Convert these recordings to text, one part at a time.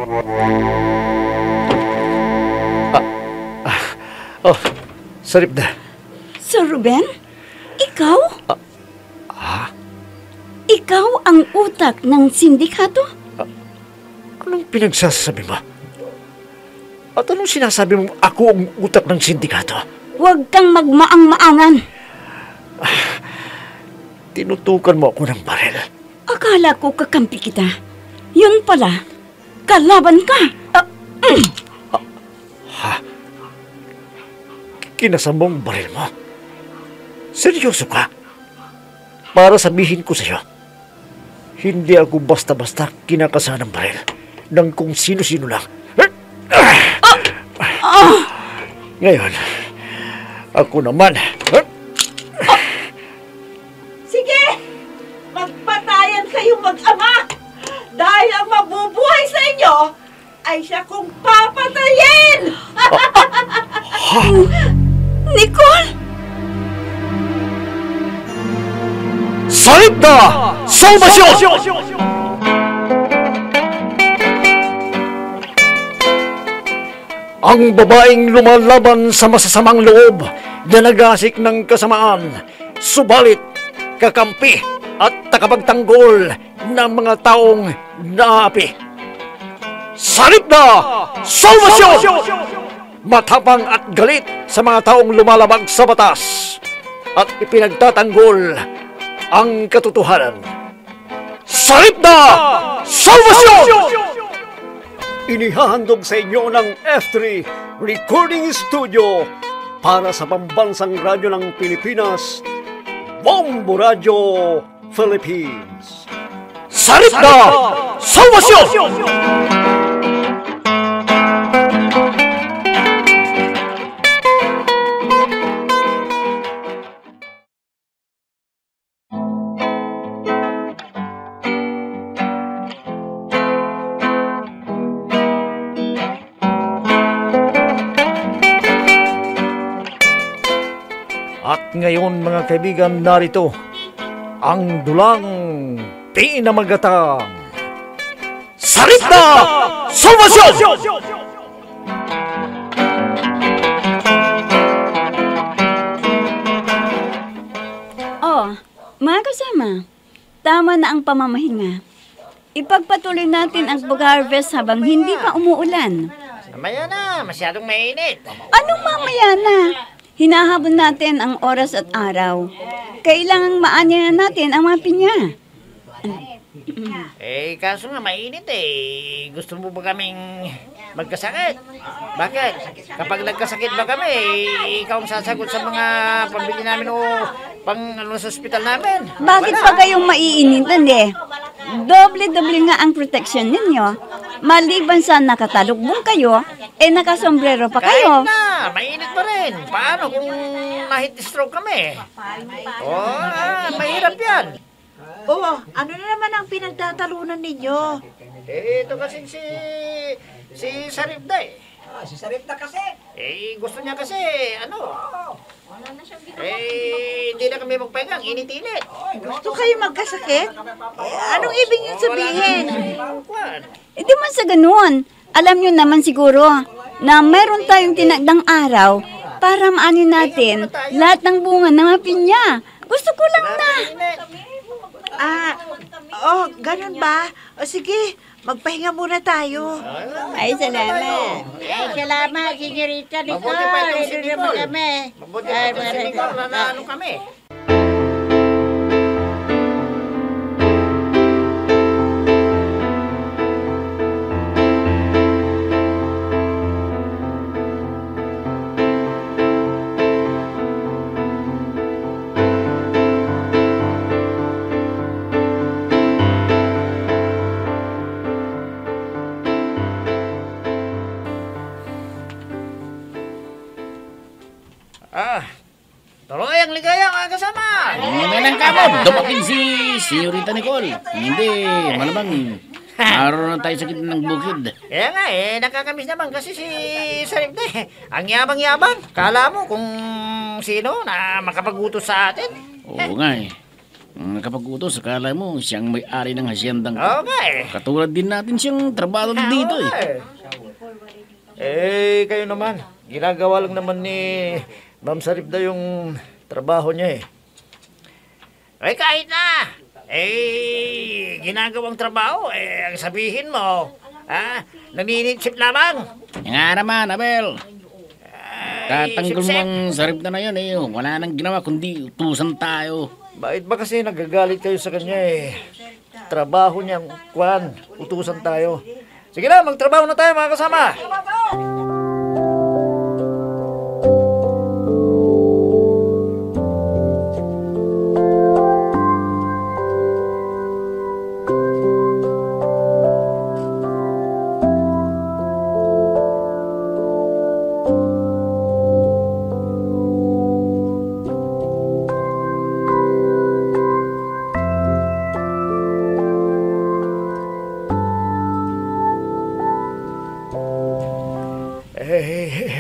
Oh, sarip na. Sir Ruben? Ikaw? Ikaw ang utak ng sindikato? Anong pinagsasabi mo? At anong sinasabi mo ako ang utak ng sindikato? Huwag kang magmaang-maangan. Tinutukan mo ako ng baril. Akala ko kakampi kita. Yun pala, kalaban ka. Kinasambong baril mo? Seryoso ka? Para sabihin ko sa'yo, hindi ako basta-basta kinakasa ng baril ng kung sino-sino lang. Ngayon, ako naman. Sige! Magpatayan kayong mag-ama! Dahil ang mabubuhay sa inyo ay siya kong papatayin! Nicole! Sarip na! Salvasyon! Ang babaeng lumalaban sa masasamang loob na nagasik ng kasamaan, subalit kakampi at takapagtanggol ng mga taong naapi. Sarip na! Salvasyon! Matapang at galit sa mga taong lumalabag sa batas at ipinagtatanggol ang katotohanan. Sarip na! Salvasyon! Inihahandog sa inyo ng F3 Recording Studio para sa pambansang radyo ng Pilipinas, Bombo Radio Philippines. Sarip na! Salvasyon! At ngayon mga kaibigan, narito ang dulang pinamagatang Sarip na! Salvasyon! Oh, mga kasama, tama na ang pamamahinga. Ipagpatuloy natin ang pag-harvest habang hindi pa umuulan. Mamaya na, masyadong mainit. Anong mamaya na? Hinahabol natin ang oras at araw. Kailangang maanya natin ang mga pinya. Kaso nga mainit eh. Gusto mo ba kaming magkasakit? Bakit? Kapag nagkasakit ba kami, ikaw ang sasagot sa mga pambili namin o sa ospital namin? Bakit pa kayong maiinitan eh? Doble-doble nga ang protection ninyo. Maliban sa nakatalukbong kayo, nakasombrero pa kayo. Kahit na, mainit pa rin. Paano kung na-heat stroke kami? Mahirap yan. Ano na naman ang pinagtatalunan ninyo? Ito kasi si Sarip na eh. Si Sarip na kasi. Gusto niya kasi, hindi na kami magpahinga, init-init. Gusto kayo magkasakit? Anong ibig niyong sabihin? Di man sa ganun. Alam nyo naman siguro na mayroon tayong tinagdang araw para maanin natin lahat ng bunga ng mga pinya. Gusto ko lang na. Ganun ba? Sige, magpahinga muna tayo. Ay, salamat. Salamat, Sigurita Nicole. Mabuti pa itong si Ito naman Nicole. kami. Mabuti pa itong si Nicole na kami. Tuloy ang ligaya mga kasama. Ngayon ka mo, dumating si Senyorita Nicole. Hindi, malamang naroon na tayo sa gitna ng bukid. Kaya nga nakakamiss naman kasi si Sarip na ang yabang-yabang. Kala mo kung sino na makapagutos sa atin. Oo nga eh. Kapag utos, akala mo siyang may-ari ng hasyendang to. Okay. Katulad din natin siyang trabaho dito eh. Kayo naman. Ginagawa lang naman ni Ma'am Saripda yung trabaho niya eh. Ay, kahit na. Ginagawang trabaho, ang sabihin mo, naninitsip lamang. Nga naman, Abel. Tatanggol sip-sip. mong sarip na yun eh. Wala nang ginawa kundi utusan tayo. Bakit ba kasi nagagalit kayo sa kanya eh? Trabaho niyang kwan, utusan tayo. Sige na, magtrabaho na tayo mga kasama.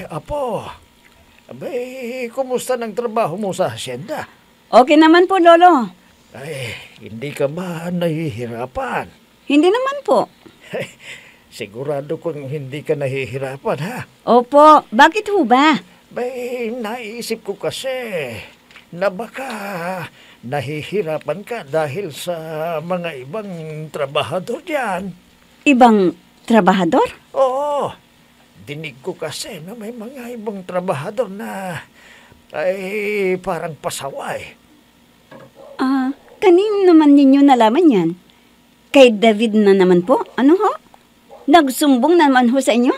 Apo, abay, kumusta ng trabaho mo sa hasyenda? Okay naman po, Lolo. Ay, hindi ka ba nahihirapan? Hindi naman po. Sigurado kong hindi ka nahihirapan, ha? Opo, bakit ho ba? Bay, naisip ko kasi na baka nahihirapan ka dahil sa mga ibang trabahador dyan. Ibang trabahador? Oo, dinig ko kasi na may mga ibang trabahador na ay parang pasaway. Kanino naman ninyo nalaman yan? Kay David na naman po? Ano ho? Nagsumbong naman ho sa inyo?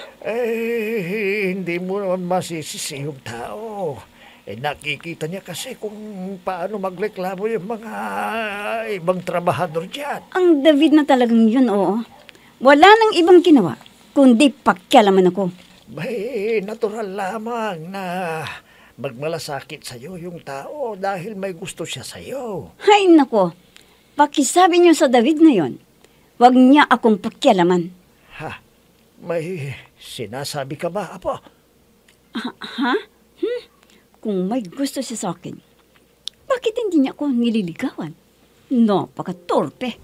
Hindi mo naman masisisi yung tao. Nakikita niya kasi kung paano magreklamo yung mga ibang trabahador dyan. Ang David na talagang yun, oo. Wala nang ibang ginawa, kundi pakialaman ako. May natural lamang na magmalasakit sa'yo yung tao dahil may gusto siya sa'yo. Hay nako, pakisabi niyo sa David na yon, wag niya akong pakialaman. Ha? May sinasabi ka ba, Apo? Ha? Kung may gusto siya sa akin, bakit hindi niya ako nililigawan? Napakatorpe.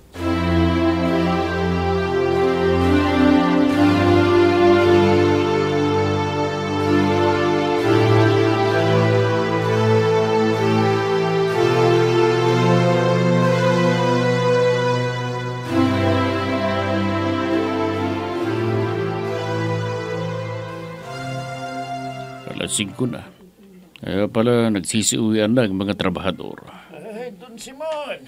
Alas 5 na. Kaya pala nagsisiuwian na ang mga trabahador. Ay, Don Simon.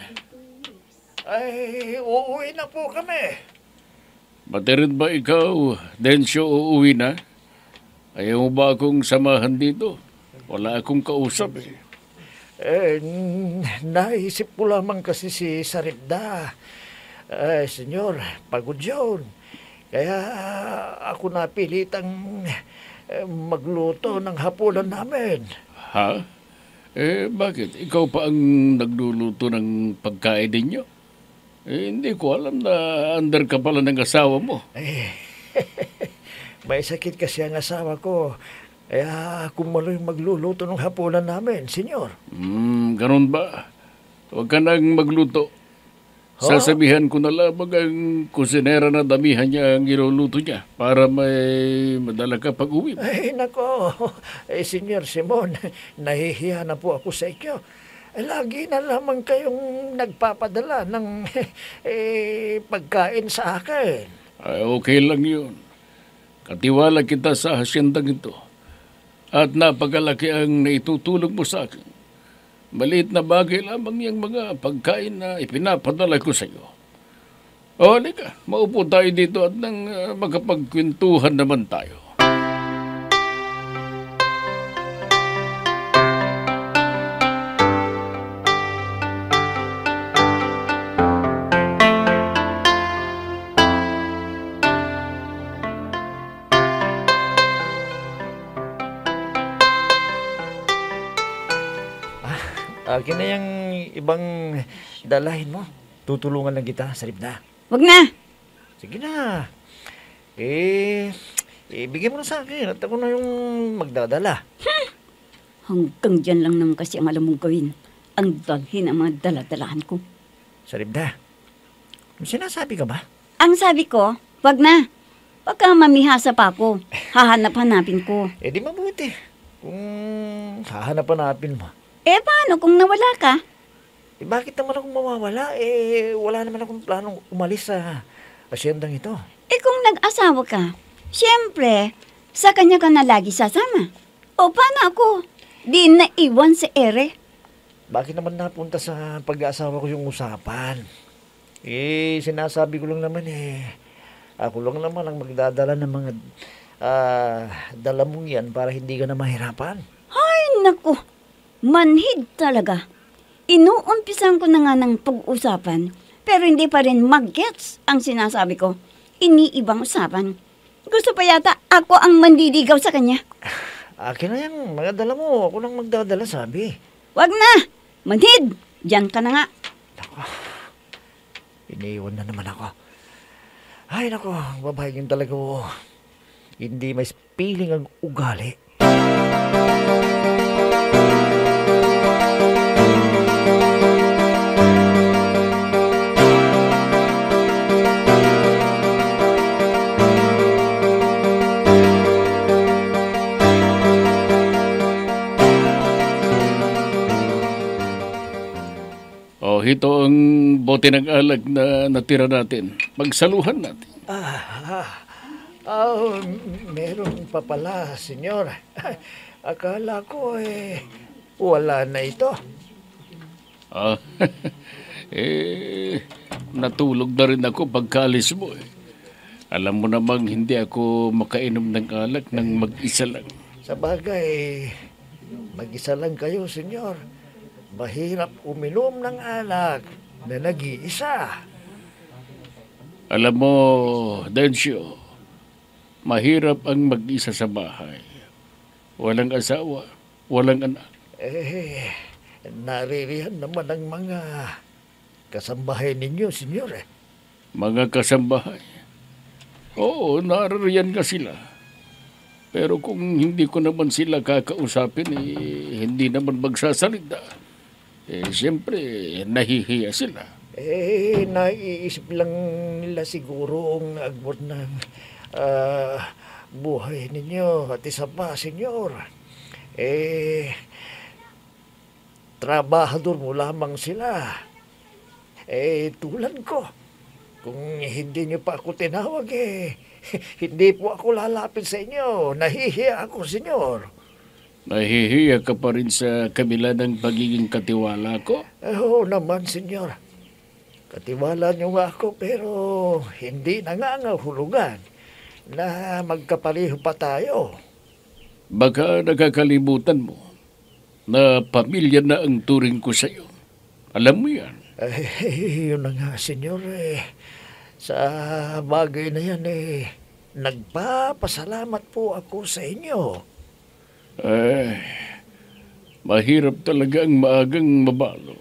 Ay, uuwi na po kami. Pati rin ba ikaw, Densyo, uuwi na? Ayaw mo ba akong samahan dito? Wala akong kausap eh. Naisip ko lamang kasi si Saripda. Senyor, pagod yun. Kaya ako napilitang magluto ng hapunan namin. Ha? Bakit? Ikaw pa ang nagluluto ng pagkain ninyo? Hindi ko alam na under ka pala ng asawa mo. May sakit kasi ang asawa ko. Kaya ako maloy magluluto ng hapunan namin, senyor. Ganun ba? Huwag ka nang magluto. Sasabihan ko na lamang ang kusinera na damihan niya ang iluluto niya para may madala ka pag-uwi. Ay, nako. Senyor Simon, nahihiya na po ako sa inyo. Lagi na lamang kayong nagpapadala ng pagkain sa akin. Ay, okay lang yun. Katiwala kita sa hasyendang ito. At napakalaki ang naitutulong mo sa akin. Maliit na bagay lamang yung mga pagkain na ipinapadala ko sa iyo. O, halika, maupo tayo dito at nang makapagkwentuhan naman tayo. Akin na yung ibang dalahin mo. Tutulungan lang kita, Saripda. Wag na. Sige na. Bigyan mo na sa akin at ako na yung magdadala. Hanggang dyan lang naman kasi ang alam mong gawin. ang dalhin ang mga daladalahan ko. Saribda, may sinasabi ka ba? Ang sabi ko, wag na. Pagka mamihasa pa ako, hahanap-hanapin ko. Eh di mabuti. Kung hahanap-hanapin mo. Eh paano kung nawala ka? Eh bakit naman akong mawawala? Eh wala naman akong planong umalis sa asyendang ito. Eh kung nag-asawa ka, siyempre, sa kanya ka na lagi sasama. O paano ako? Di naiwan sa ere. Bakit naman napunta sa pag-aasawa ko yung usapan? Eh sinasabi ko lang naman ako lang naman ang magdadala ng mga dala mong yan para hindi ka na mahirapan. Ay, naku. Manhid talaga. Inuumpisan ko na nga ng pag-usapan, pero hindi pa rin mag-gets ang sinasabi ko. Iniibang usapan. Gusto pa yata ako ang mandidigaw sa kanya. Akin na yan, mga dala mo. Ako lang magdadala, sabi. Wag na! Manhid! Diyan ka na nga. Iniiwan na naman ako. Ay, nako, babae yun talaga ko. Hindi may feeling ang ugali. Ito ang bote ng alak na natira natin. Magsaluhan natin. Meron pa pala, senyor. Akala ko wala na ito. Natulog na rin ako pagkaalis mo. Alam mo namang hindi ako makainom ng alak ng mag-isa lang. Sa bagay, mag-isa lang kayo, senyor. Mahirap uminom ng alak na nag-iisa. Alam mo, Dencio, mahirap ang mag-isa sa bahay. Walang asawa, walang anak. Naririyan naman ang mga kasambahay ninyo, senyor. Mga kasambahay? Oo, naririyan ka sila. Pero kung hindi ko naman sila kakausapin, hindi naman magsasalita. Siyempre, nahihiya sila. Naiisip lang nila siguro ang agwat ng buhay ninyo at isa pa, senyor. Trabahador mo lamang sila. Tulad ko. Kung hindi niyo pa ako tinawag, hindi po ako lalapit sa inyo. Nahihiya ako, senyor. Nahihiya ka pa rin sa kabila ng pagiging katiwala ko? Oo naman, senyor. Katiwala niyo nga ako pero hindi nangangahulugan na magkapareho pa tayo. Baka nakakalimutan mo na pamilya na ang turing ko sa iyo. Alam mo yan. Yun na nga, senyor. Sa bagay na yan, nagpapasalamat po ako sa inyo. Mahirap talaga ang maagang mabalo.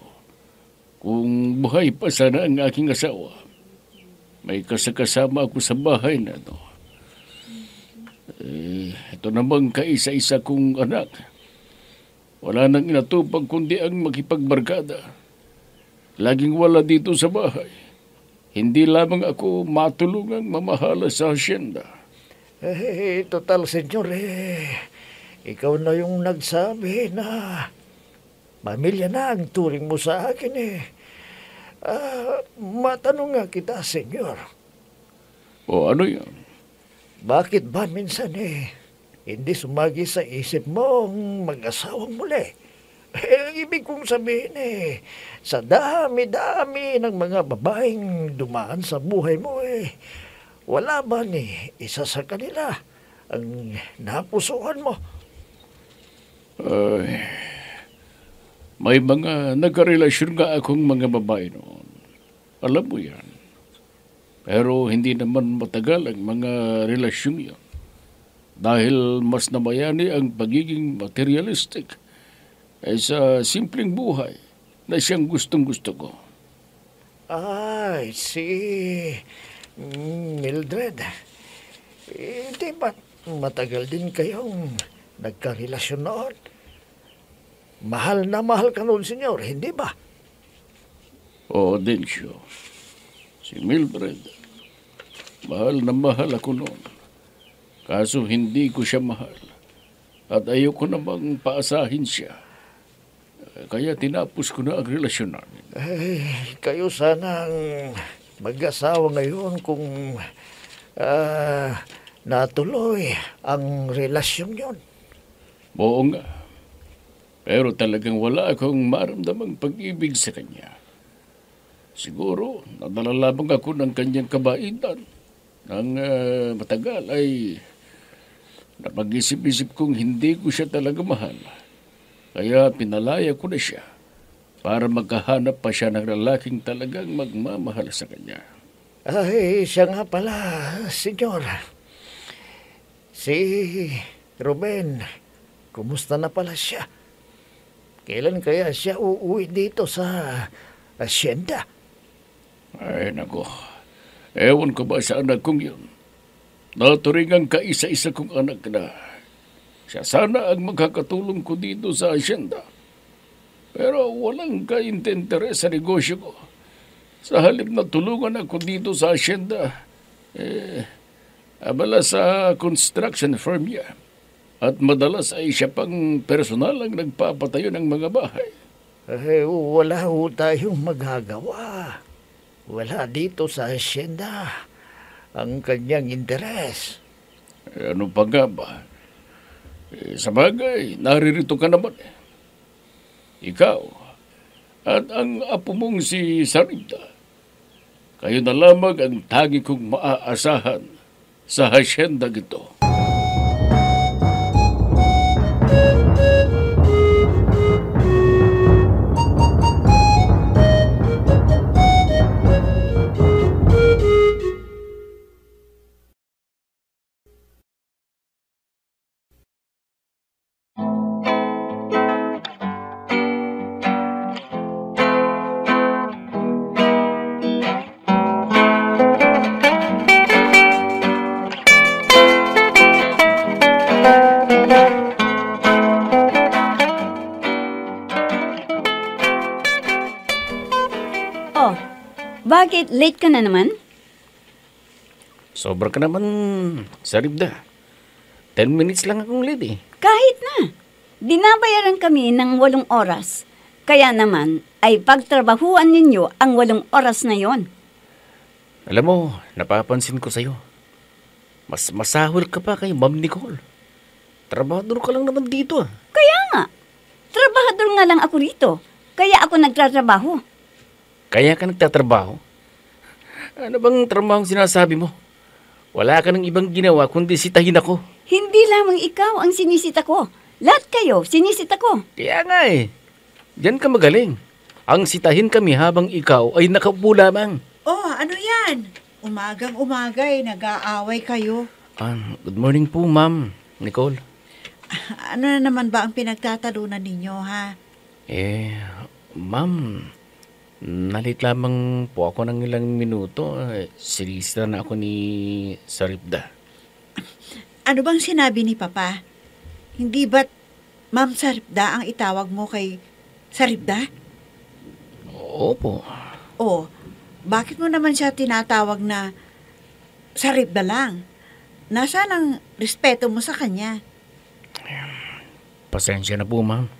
Kung buhay pa sana ang aking asawa, may kasakasama ako sa bahay na ito. Ito namang kaisa-isa kong anak. Wala nang inatupag kundi ang makipagbarkada. Laging wala dito sa bahay. Hindi lamang ako matulungang mamahala sa asyenda. Total, senyor, ikaw na yung nagsabi na pamilya na ang turing mo sa akin. Matanong nga kita, senyor. O ano yan? Bakit ba minsan hindi sumagi sa isip mo ang mag-asawang muli? Ang ibig kong sabihin sa dami-dami ng mga babaeng dumaan sa buhay mo wala ba isa sa kanila ang napusuhan mo? May mga nagkarelasyon nga akong mga babae noon. Alam mo yan. Pero hindi naman matagal ang mga relasyon yan. Dahil mas nabayani ang pagiging materialistic sa simpleng buhay na siyang gustong-gusto ko. Ay, si Mildred. Di ba matagal din kayong nagkarelasyon noon? Mahal na mahal ka noon, senyor, hindi ba? Oo, Densyo. Si Mildred, mahal na mahal ako noon. Kaso hindi ko siya mahal. At ayoko namang paasahin siya. Kaya tinapos ko na ang relasyon namin. Kayo sanang mag-asawa ngayon kung natuloy ang relasyon yon. Oo nga. Pero talagang wala akong maramdamang pag-ibig sa kanya. Siguro, nadala lamang ako ng kanyang kabaitan. Nang matagal ay napag-isip-isip kong hindi ko siya talaga mahal. Kaya pinalaya ko na siya para magkahanap pa siya ng lalaking talagang magmamahal sa kanya. Ay, siya nga pala, senyor. Si Ruben, kumusta na pala siya? Kailan kaya siya uuwi dito sa asyenda? Ay, nako. Ewan ko ba sa anak kong yun? Naturing ang kaisa-isa kong anak na. Siya sana ang magkakatulong ko dito sa asyenda. Pero walang kainteres sa negosyo ko. Sa halip na tulungan ako dito sa asyenda, abala sa construction firm niya. At madalas ay siya pang personal ang nagpapatayo ng mga bahay. Wala ho tayong magagawa. Wala dito sa asyenda ang kanyang interes. Ano pa nga ba? Sa bagay, naririto ka naman. Ikaw at ang apo mong si Sarita. Kayo na lamang ang tagi kong maaasahan sa hasyenda ito. Oh, bakit late ka na naman? Sobra ka naman, Saribda. 10 minutes lang akong late eh. Kahit na. Dinabayaran kami ng 8 oras. Kaya naman ay pagtrabahuan ninyo ang 8 oras na yon. Alam mo, napapansin ko sa'yo. Mas masahol ka pa kay Ma'am Nicole. Trabador ka lang naman dito ah. Kaya nga, trabahador nga lang ako rito. Kaya ako nagtatrabaho. Kaya ka nagtatrabaho? Ano bang trabahong sinasabi mo? Wala ka ng ibang ginawa kundi sitahin ako. Hindi lamang ikaw ang sinisita ko. Lahat kayo, sinisita ko. Kaya nga eh. Diyan ka magaling. Ang sitahin kami habang ikaw ay nakaupo lamang. Oh, ano yan? Umagang-umaga nag-aaway kayo. Good morning po, Ma'am Nicole. Ano na naman ba ang pinagtatalunan ninyo, ha? Ma'am, nalit lamang po ako ng ilang minuto. Sinisira na ako ni Saribda. Ano bang sinabi ni Papa? Hindi ba't Ma'am Saribda ang itawag mo kay Saribda? Opo. Oh, bakit mo naman siya tinatawag na Saribda lang? Nasaan ang respeto mo sa kanya? Pasensya na po, ma'am.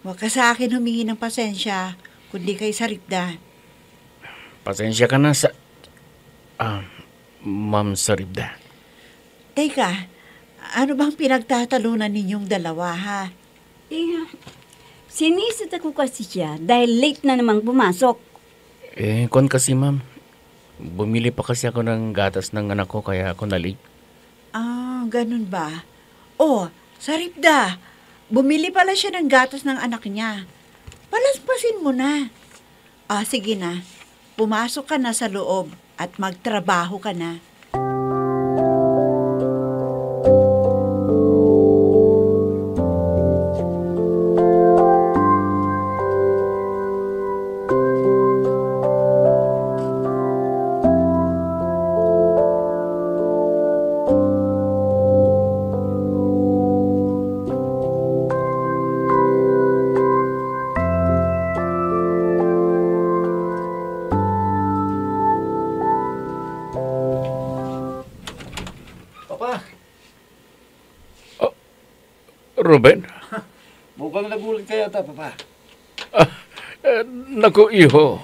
Huwag ka sa akin humingi ng pasensya, kundi kay Saribda. Pasensya ka na sa... Ma'am Saribda. Teka, ano bang pinagtatalunan ninyong dalawa, ha? Sinisita ko kasi siya dahil late na namang pumasok. Kon kasi, ma'am. Bumili pa kasi ako ng gatas ng anak ko kaya ako na-late. Ganun ba? Oh, Saribda, bumili pala siya ng gatas ng anak niya. Palaspasin mo na. Sige na. Pumasok ka na sa loob at magtrabaho ka na. Ruben? Mukhang nagulat kaya ta, Papa. Naku, iho.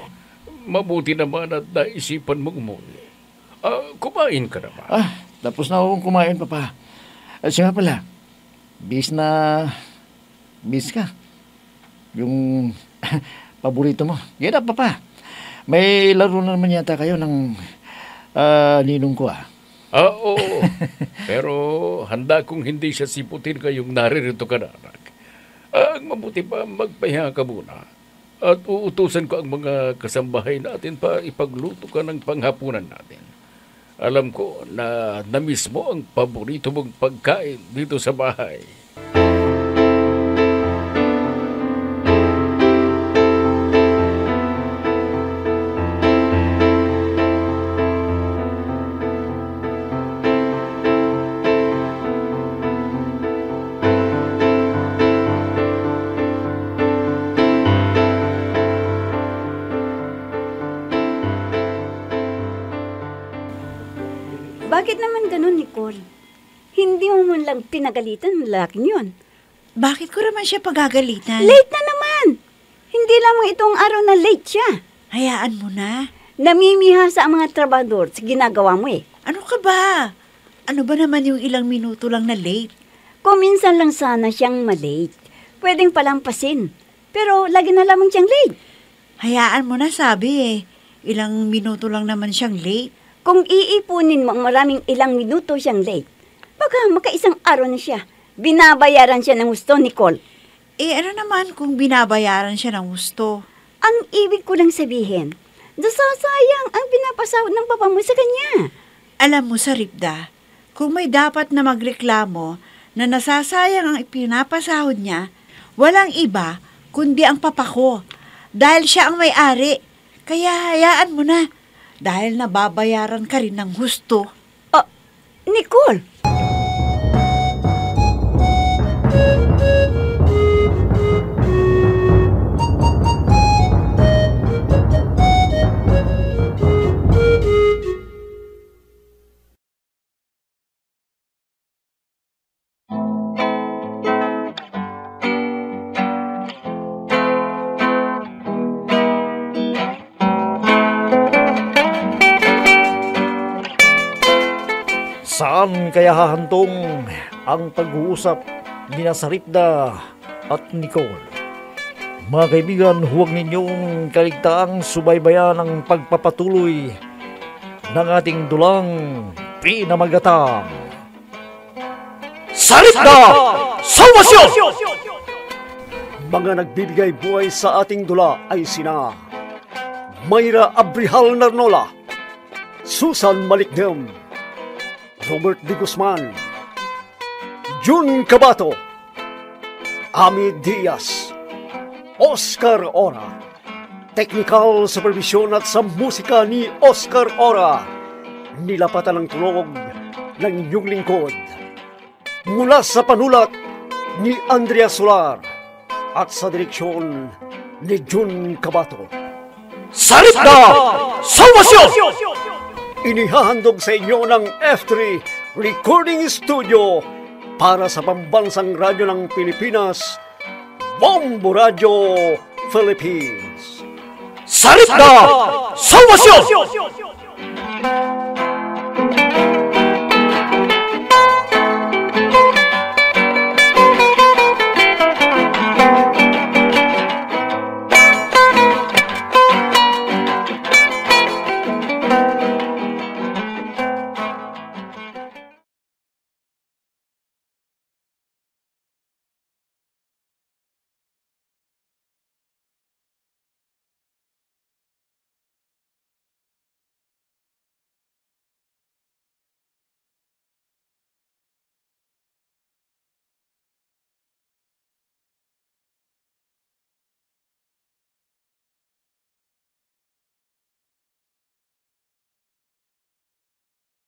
Mabuti naman at naisipan mong muli. Kumain ka naman. Tapos na akong kumain, Papa. Siya nga pala, bis ka. Yung paborito mo. Yan na, Papa. May laro na naman yata kayo ng ninong ko, Oo. Pero handa kong hindi siya siputin kayong naririto ka na, anak. Ang mabuti pa, magpahinga ka muna. At uutusan ko ang mga kasambahay natin pa ipagluto ka ng panghapunan natin. Alam ko na namiss mo ang paborito mong pagkain dito sa bahay. Bakit naman ganun, Nicole? Hindi mo man lang pinagalitan ng lalaking yun. Bakit ko naman siya pagagalitan? Late na naman! Hindi lamang itong araw na late siya. Hayaan mo na. Namimihasa ang mga trabador sa ginagawa mo eh. Ano ka ba? Ano ba naman yung ilang minuto lang na late? Kung minsan lang sana siyang malate, pwedeng palampasin. Pero lagi na lamang siyang late. Hayaan mo na, sabi eh. Ilang minuto lang naman siyang late. Kung iipunin mo ang maraming ilang minuto siyang late, baka makaisang araw na siya. Binabayaran siya ng gusto, Nicole. Ano naman kung binabayaran siya ng gusto? Ang ibig ko lang sabihin, nasasayang ang pinapasahod ng papa mo sa kanya. Alam mo, Saripda, kung may dapat na magreklamo na nasasayang ang ipinapasahod niya, walang iba kundi ang papa ko. Dahil siya ang may-ari. Kaya hayaan mo na. Dahil nababayaran ka rin ng husto. Nicole! Saan kaya hahantong ang pag-uusap ni Saripda at Nicole? Mga kaibigan, huwag ninyong kaligtaang subaybayan ang pagpapatuloy ng ating dulang pinamagatang Saripda Salvasyon! Mga nagbibigay buhay sa ating dula ay sina Mayra Abrihal Narnola, Susan Malikdem, Robert D. Guzman, Jun Cabato, Ami Diaz, Oscar Ora. Technical supervision at sa musika ni Oscar Ora. Nilapatan ng tulog ng inyong lingkod. Mula sa panulat ni Andrea Solar at sa direksyon ni Jun Cabato. Saripda Salvasyon! Inihahandog sa inyo ng F3 Recording Studio para sa pambansang radyo ng Pilipinas, Bombo Radio Philippines. Saripda Salvasyon!